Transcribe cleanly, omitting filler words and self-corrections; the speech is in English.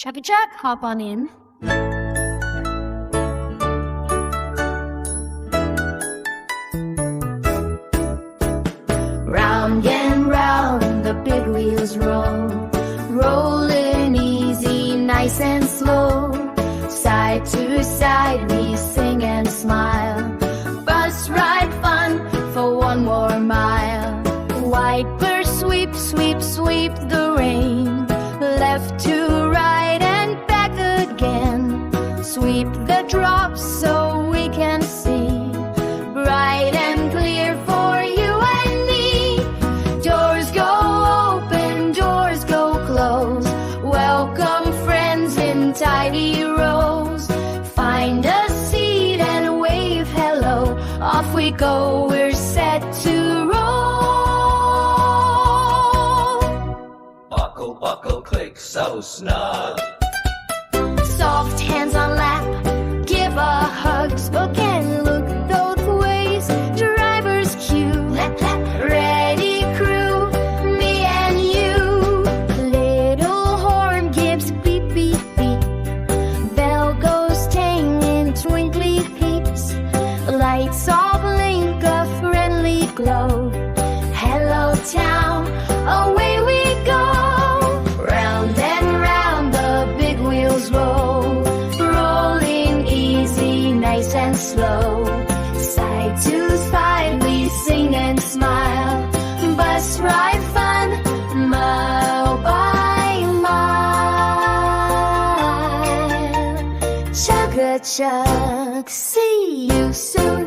Chubby Jack, hop on in. Round and round the big wheels roll, rolling easy, nice and slow. Side to side we sing and smile, bus ride fun for one more mile. Wipers sweep, sweep, sweep the rain, left to right and back again. Sweep the drops so we can see, bright and clear for you and me. Doors go open, doors go close, welcome friends in tidy rows. Find a seat and wave hello, off we go, we're set to roll. Buckle, buckle, click, so snug. Soft hands on lap, give a hug, spoke and look both ways. Driver's cue, lap, lap, ready crew, me and you. Little horn gives beep, beep, beep. Bell goes tang in twinkly peeps. Lights all blink a friendly glow. Hello town, away we go. Round and round the big wheels roll, rolling easy, nice and slow. Side to side we sing and smile, bus ride fun, mile by mile. Chugga chug, see you soon.